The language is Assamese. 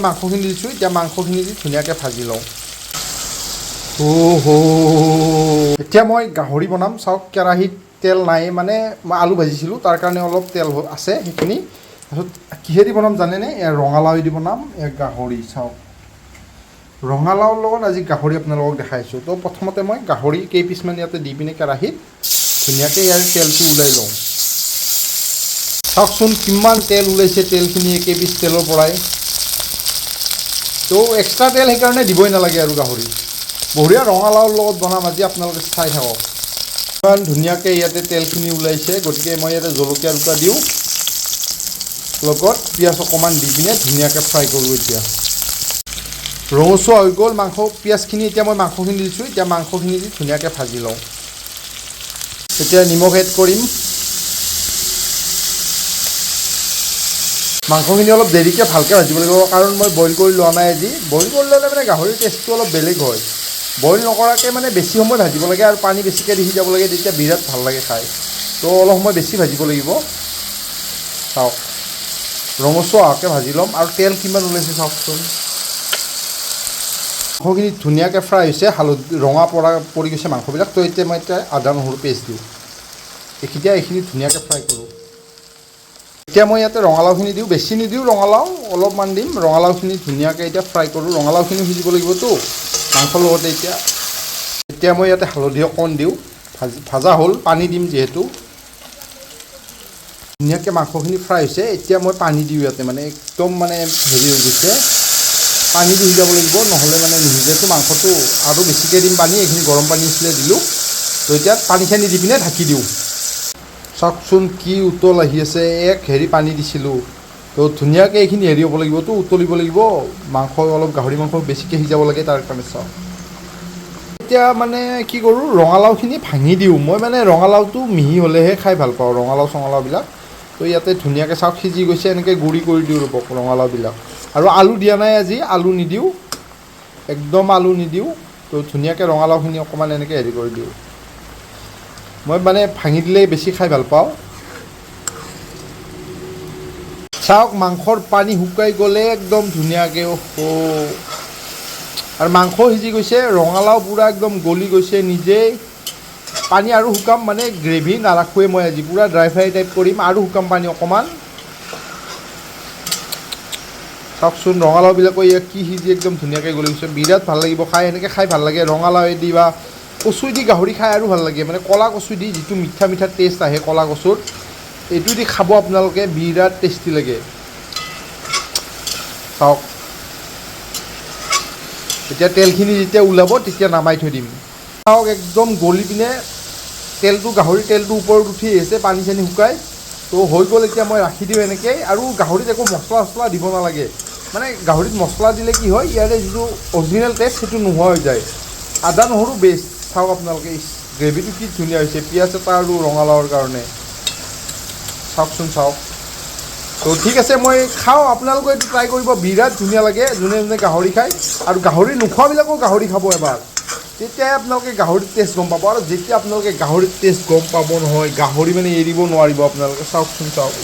মাংসখিনি দিছোঁ, এতিয়া মাংসখিনি দি ধুনীয়াকৈ ভাজি লওঁ। এতিয়া মই গাহৰি বনাম। চাওক, কেৰাহীত তেল নাই, মানে মই আলু ভাজিছিলোঁ, তাৰ কাৰণে অলপ তেল আছে সেইখিনি। তাৰপিছত কিহেদি বনাম জানেনে? ৰঙালাওৱেদি বনাম গাহৰি। চাওক, ৰঙালাওৰ লগত আজি গাহৰি আপোনালোকক দেখাইছোঁ। তো প্ৰথমতে মই গাহৰি কেইপিচমান ইয়াতে দি পিনে কেৰাহীত ধুনীয়াকৈ ইয়াৰ তেলটো ওলাই লওঁ। চাওকচোন কিমান তেল ওলাইছে, তেলখিনি একেপিচ তেলৰ পৰাই। তো এক্সট্ৰা তেল সেইকাৰণে দিবই নালাগে আৰু গাহৰি। বঢ়িয়া ৰঙালাওৰ লগত বনাম আজি, আপোনালোকে চাই থাকক। ইমান ধুনীয়াকৈ ইয়াতে তেলখিনি ওলাইছে, গতিকে মই ইয়াতে জলকীয়া দুটা দিওঁ, লগত পিঁয়াজ অকণমান দি পিনে ধুনীয়াকৈ ফ্ৰাই কৰোঁ। এতিয়া ৰঙচুৱা হৈ গ'ল মাংস, পিঁয়াজখিনি। এতিয়া মই মাংসখিনি দিছোঁ, এতিয়া মাংসখিনি দি ধুনীয়াকৈ ভাজি লওঁ। এতিয়া নিমখ এড কৰিম। মাংসখিনি অলপ দেৰিকৈ ভালকৈ ভাজিব লাগিব, কাৰণ মই বইল কৰি লোৱা নাই আজি। বইল কৰি ল'লে মানে গাহৰিৰ টেষ্টটো অলপ বেলেগ হয়। বইল নকৰাকৈ মানে বেছি সময় ভাজিব লাগে, আৰু পানী বেছিকৈ দি সিজাব লাগে, তেতিয়া বিৰাট ভাল লাগে খাই। তো অলপ সময় বেছি ভাজিব লাগিব। চাওক, ৰঙচুৱা হোৱাকৈ ভাজি ল'ম। আৰু তেল কিমান ওলাইছে চাওকচোন। মাংসখিনি ধুনীয়াকৈ ফ্ৰাই হৈছে, হালধি ৰঙা পৰি গৈছে মাংসবিলাক। তো এতিয়া মই আদা নহৰু পেষ্ট দিওঁ। এতিয়া এইখিনি ধুনীয়াকৈ ফ্ৰাই কৰোঁ। এতিয়া মই ইয়াতে ৰঙালাওখিনি দিওঁ, বেছি নিদিওঁ ৰঙালাও, অলপমান দিম। ৰঙালাওখিনি ধুনীয়াকৈ এতিয়া ফ্ৰাই কৰোঁ। ৰঙালাওখিনি সিজিব লাগিবতো মাংসৰ লগতে। এতিয়া মই ইয়াতে হালধি অকণ দিওঁ, ভাজা হ'ল, পানী দিম যিহেতু। ধুনীয়াকৈ মাংসখিনি ফ্ৰাই হৈছে, এতিয়া মই পানী দিওঁ ইয়াতে, মানে একদম মানে হেৰি হৈ গৈছে। পানী দি সিজাব লাগিব, নহ'লে মানে নিসিজেতো মাংসটো। আৰু বেছিকৈ দিম পানী, এইখিনি গৰম পানী আছিলে দিলোঁ। তো এতিয়া পানীখিনি দি পিনে ঢাকি দিওঁ। চাওকচোন কি উতল আহি আছে, পানী দিছিলোঁ। তো ধুনীয়াকৈ এইখিনি হ'ব লাগিবতো, উতলিব লাগিব। মাংস অলপ গাহৰি মাংস বেছিকৈ সিজাব লাগে, তাৰ কাৰণে। চাওক, এতিয়া মানে কি কৰোঁ, ৰঙালাওখিনি ভাঙি দিওঁ। মই মানে ৰঙালাওটো মিহি হ'লেহে খাই ভাল পাওঁ, চঙালাওবিলাক। তো ইয়াতে ধুনীয়াকৈ চাওক সিজি গৈছে, এনেকৈ গুড়ি কৰি দিওঁ ৰ'ব ৰঙালাওবিলাক। আৰু আলু দিয়া নাই আজি, আলু নিদিওঁ, একদম আলু নিদিওঁ। তো ধুনীয়াকৈ ৰঙালাওখিনি অকণমান এনেকৈ কৰি দিওঁ। মই মানে ভাঙি দিলে বেছি খাই ভাল পাওঁ। চাওক, মাংসৰ পানী শুকাই গ'লে একদম ধুনীয়াকৈ। আৰু মাংস সিজি গৈছে, ৰঙালাও পূৰা একদম গলি গৈছে নিজেই। পানী আৰু শুকাম, মানে গ্ৰেভি নাৰাখোৱে মই আজি, পূৰা ড্ৰাই ফ্ৰাই টাইপ কৰিম। আৰু শুকাম পানী অকণমান। চাওকচোন ৰঙালাওবিলাকো কি সিজি একদম ধুনীয়াকৈ গলি গৈছে, বিৰাট ভাল লাগিব খাই। এনেকৈ খাই ভাল লাগে, ৰঙালাওৱেদি বা কচু দি গাহৰি খাই আৰু ভাল লাগে। মানে ক'লা কচু দি যিটো মিঠা মিঠা টেষ্ট আহে ক'লা কচুৰ, এইটো দি খাব আপোনালোকে, বিৰাট টেষ্টি লাগে। চাওক, এতিয়া তেলখিনি যেতিয়া ওলাব তেতিয়া নামাই থৈ দিম। চাওক, একদম গলি পিনে গাহৰিৰ তেলটো ওপৰত উঠি আহিছে, পানী চানী শুকাই। তো হৈ গ'ল, এতিয়া মই ৰাখি দিওঁ এনেকৈ। আৰু গাহৰিত একো মছলা চছলা দিব নালাগে, মানে গাহৰিত মছলা দিলে কি হয়, ইয়াৰে যিটো অৰিজিনেল টেষ্ট সেইটো নোহোৱা হৈ যায়। আদা নহৰু বেষ্ট। চাওক আপোনালোকে, গ্ৰেভিটো কি ধুনীয়া হৈছে, পিঁয়াজ এটা আৰু ৰঙালাওৰ কাৰণে। চাওকচোন, চাওক। তো ঠিক আছে, মই খাওঁ, আপোনালোকে এইটো ট্ৰাই কৰিব, বিৰাট ধুনীয়া লাগে। যোনে যোনে গাহৰি খায়, আৰু গাহৰি নোখোৱাবিলাকেও গাহৰি খাব এবাৰ, তেতিয়াই আপোনালোকে গাহৰিৰ টেষ্ট গম পাব। আৰু যেতিয়া আপোনালোকে গাহৰিৰ টেষ্ট গম পাব নহয়, গাহৰি মানে এৰিব নোৱাৰিব আপোনালোকে। চাওকচোন, চাওক।